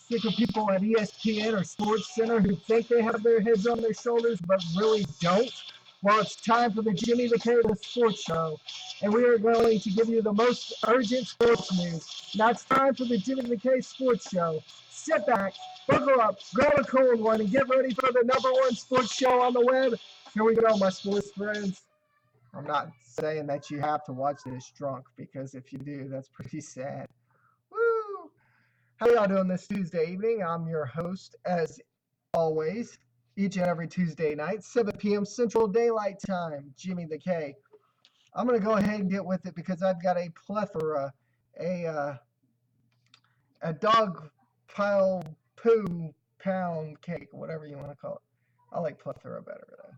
sick of people at ESPN or Sports Center who think they have their heads on their shoulders but really don't? Well, it's time for the Jimmy the K Sports Show, and we are going to give you the most urgent sports news. Now it's time for the Jimmy the K Sports Show. Sit back, buckle up, grab a cold one, and get ready for the #1 sports show on the web. Here we go, my sports friends. I'm not saying that you have to watch this drunk, because if you do, that's pretty sad. Woo! How y'all doing this Tuesday evening? I'm your host, as always, each and every Tuesday night, 7 p.m. Central Daylight Time, Jimmy the K. I'm going to go ahead and get with it because I've got a plethora, a dog pile poo pound cake, whatever you want to call it. I like plethora better, though.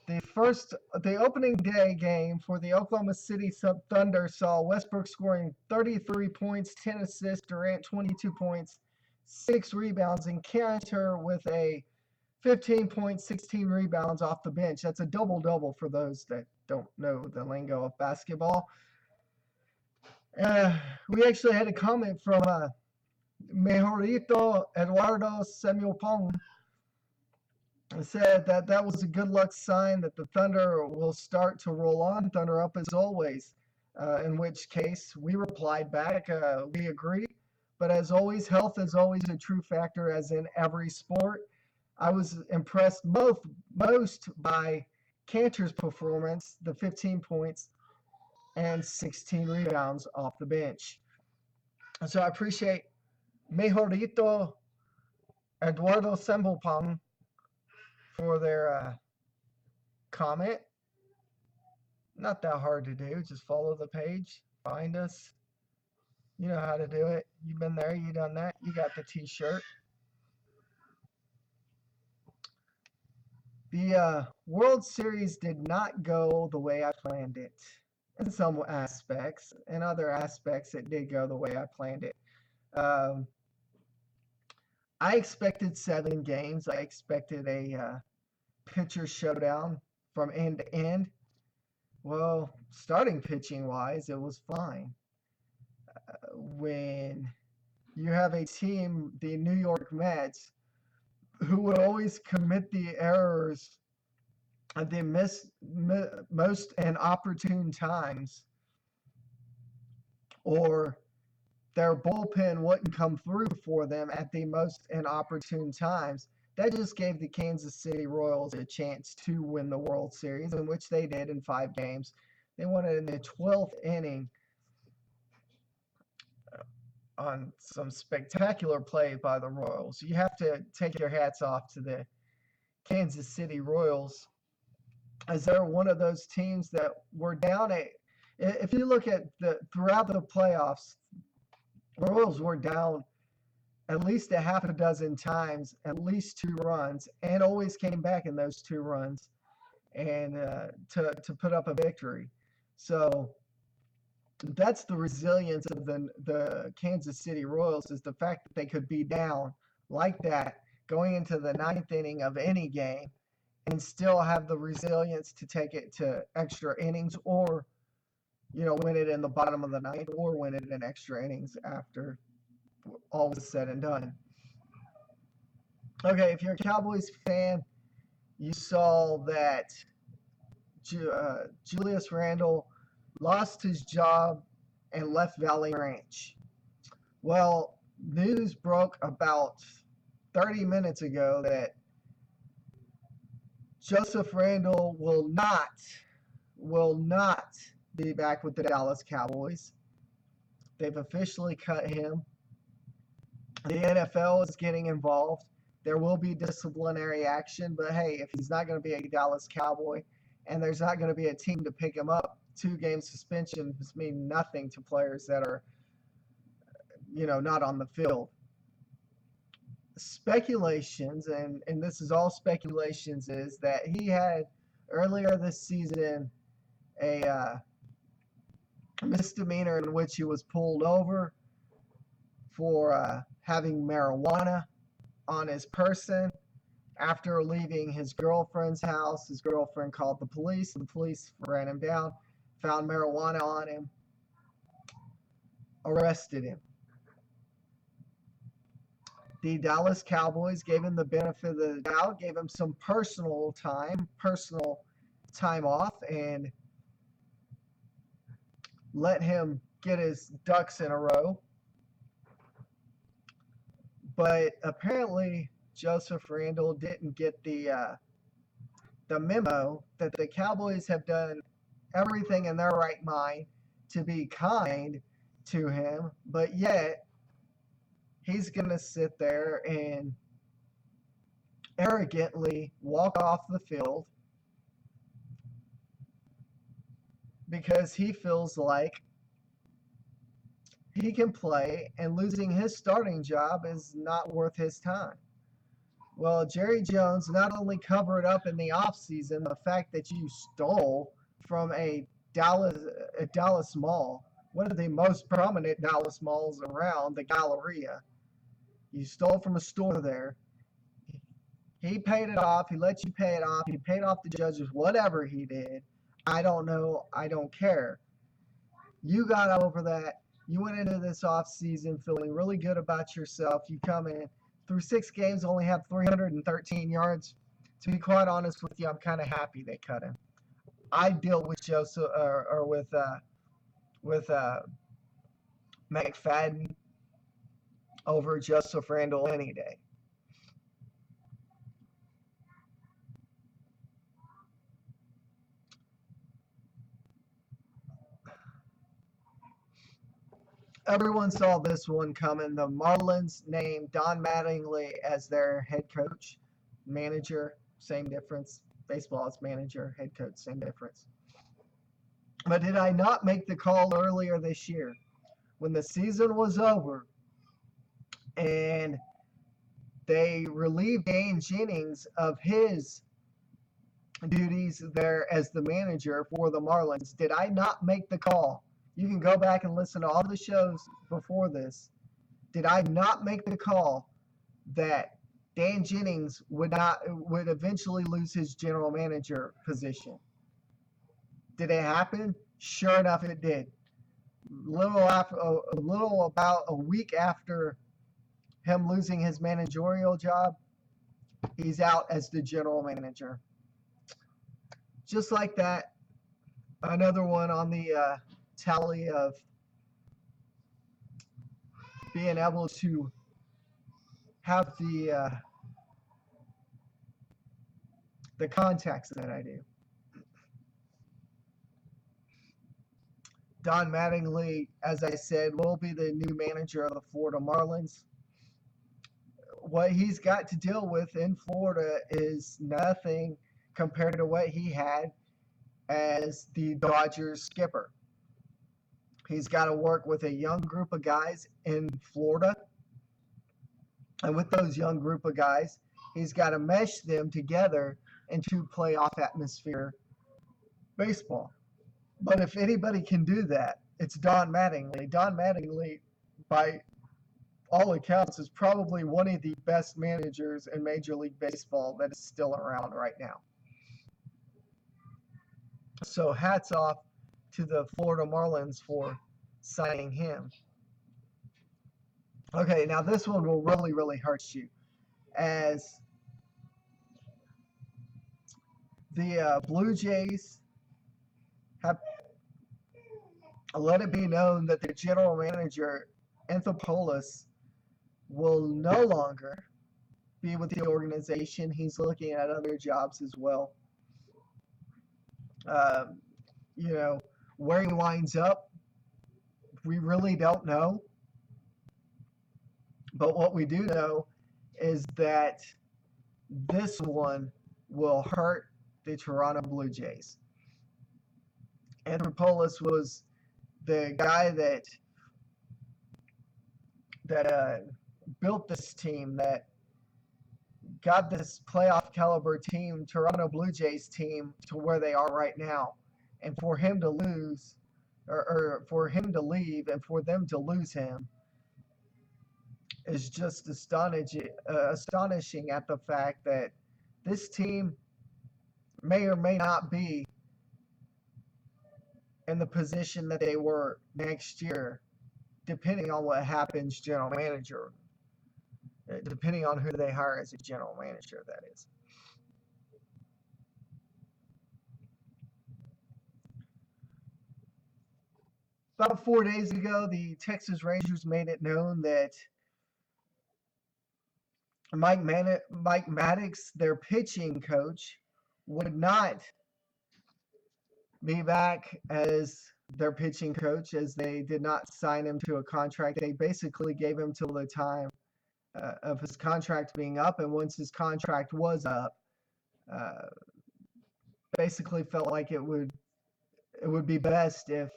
The opening day game for the Oklahoma City Thunder saw Westbrook scoring 33 points, 10 assists, Durant 22 points, 6 rebounds, and Cantor with a 15 points, 16 rebounds off the bench. That's a double-double for those that don't know the lingo of basketball. We actually had a comment from Mejorito Eduardo Samuel Pong. Said that was a good luck sign that the Thunder will start to roll on. Thunder up as always. In which case we replied back, we agree. But as always, health is always a true factor, as in every sport. I was impressed most by Cantor's performance, the 15 points and 16 rebounds off the bench. So I appreciate Mejorito Eduardo Semblepong for their comment. Not that hard to do. Just follow the page. Find us. You know how to do it. You've been there. You done that. You got the t-shirt. The World Series did not go the way I planned it. In some aspects. In other aspects, it did go the way I planned it. I expected 7 games. I expected a pitcher showdown from end to end. Well, starting pitching wise, it was fine. When you have a team, the New York Mets, who would always commit the errors at the most inopportune times, or their bullpen wouldn't come through for them at the most inopportune times, that just gave the Kansas City Royals a chance to win the World Series, in which they did in 5 games. They won it in the 12th inning on some spectacular play by the Royals. You have to take your hats off to the Kansas City Royals, as they're one of those teams that were down if you look at throughout the playoffs, Royals were down at least a half a dozen times, at least 2 runs, and always came back in those 2 runs and to put up a victory. So that's the resilience of the Kansas City Royals, is the fact that they could be down like that going into the 9th inning of any game and still have the resilience to take it to extra innings, or win it in the bottom of the 9th, or win it in extra innings after all was said and done. Okay, if you're a Cowboys fan, you saw that Julius Randle lost his job and left Valley Ranch. Well, news broke about 30 minutes ago that Joseph Randle will not be back with the Dallas Cowboys. They've officially cut him. The NFL is getting involved. There will be disciplinary action, but hey, if he's not going to be a Dallas Cowboy and there's not going to be a team to pick him up, 2-game suspensions mean nothing to players that are, not on the field. Speculations, and this is all speculations, is that he had earlier this season a misdemeanor in which he was pulled over for having marijuana on his person. After leaving his girlfriend's house, his girlfriend called the police. The police ran him down, found marijuana on him, arrested him. The Dallas Cowboys gave him the benefit of the doubt, gave him some personal time off, and let him get his ducks in a row. But apparently, Joseph Randle didn't get the memo that the Cowboys have done everything in their right mind to be kind to him, but yet he's going to sit there and arrogantly walk off the field because he feels like he can play and losing his starting job is not worth his time. Well, Jerry Jones not only covered up in the offseason the fact that you stole from a Dallas mall, one of the most prominent Dallas malls around, the Galleria. You stole from a store there. He paid it off. He let you pay it off. He paid off the judges, whatever he did. I don't know. I don't care. You got over that. You went into this offseason feeling really good about yourself. You come in through 6 games, only have 313 yards. To be quite honest with you, I'm kind of happy they cut him. I deal with Joseph or with McFadden over Joseph Randle any day. Everyone saw this one coming. The Marlins named Don Mattingly as their head coach, manager, same difference. Baseball is manager, head coach, same difference. But did I not make the call earlier this year when the season was over and they relieved Dan Jennings of his duties there as the manager for the Marlins? Did I not make the call? You can go back and listen to all the shows before this. Did I not make the call that Dan Jennings would eventually lose his general manager position? Did it happen? Sure enough, it did. A little about a week after him losing his managerial job, he's out as the general manager. Just like that, another one on the tally of being able to have the contacts that I do. Don Mattingly, as I said, will be the new manager of the Florida Marlins. What he's got to deal with in Florida is nothing compared to what he had as the Dodgers skipper. He's got to work with a young group of guys in Florida. And with those young group of guys, he's got to mesh them together into playoff atmosphere baseball. But if anybody can do that, it's Don Mattingly. Don Mattingly, by all accounts, is probably one of the best managers in Major League Baseball that is still around right now. So hats off to the Florida Marlins for signing him. Okay, now this one will really, really hurt you, as the Blue Jays have let it be known that their general manager, Anthopoulos, will no longer be with the organization. He's looking at other jobs as well. Where he winds up, we really don't know. But what we do know is that this one will hurt the Toronto Blue Jays. Anthopoulos was the guy that built this team, that got this playoff caliber team, Toronto Blue Jays team, to where they are right now. And for him to lose, or for him to leave and for them to lose him, is just astonishing at the fact that this team may or may not be in the position that they were next year, depending on what happens general manager. depending on who they hire as a general manager, that is. About 4 days ago, the Texas Rangers made it known that Mike Maddox, their pitching coach, would not be back as their pitching coach, as they did not sign him to a contract. They basically gave him till the time of his contract being up, and once his contract was up, uh, basically felt like it would be best if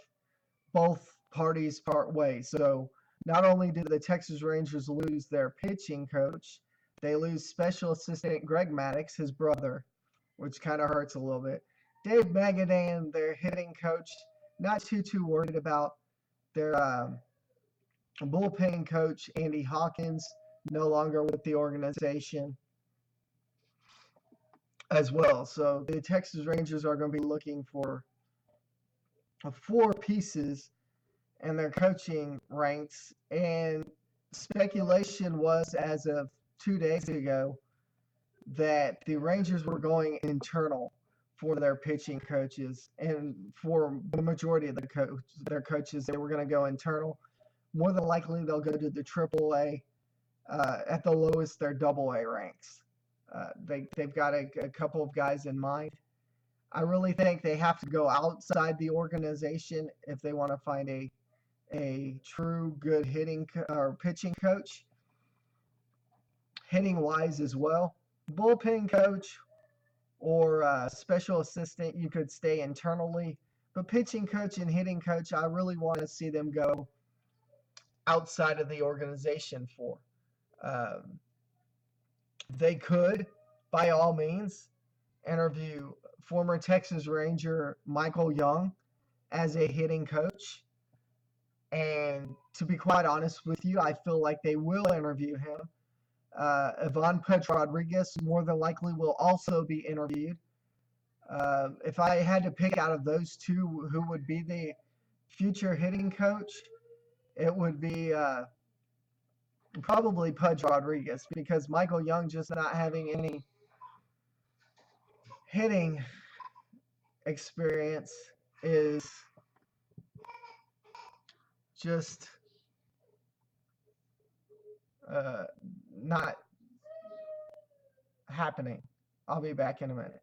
both parties part ways. So not only did the Texas Rangers lose their pitching coach, they lose special assistant Greg Maddox, his brother, which kind of hurts a little bit. Dave Magadan, their hitting coach, not too worried about their bullpen coach, Andy Hawkins, no longer with the organization as well. So the Texas Rangers are going to be looking for 4 pieces in their coaching ranks, and speculation was, as of 2 days ago, that the Rangers were going internal for their pitching coaches, and for the majority of their coaches, they were going to go internal. More than likely, they'll go to the AAA. At the lowest, their AA ranks. They've got a couple of guys in mind. I really think they have to go outside the organization if they want to find a true good hitting or pitching coach, hitting wise as well. Bullpen coach or special assistant, you could stay internally, but pitching coach and hitting coach, I really want to see them go outside of the organization for. Um, they could, by all means, interview former Texas Ranger Michael Young as a hitting coach. And to be quite honest with you, I feel like they will interview him. Ivan Pudge Rodriguez more than likely will also be interviewed. If I had to pick out of those two who would be the future hitting coach, it would be probably Pudge Rodriguez, because Michael Young just not having any hitting experience is just not happening. I'll be back in a minute.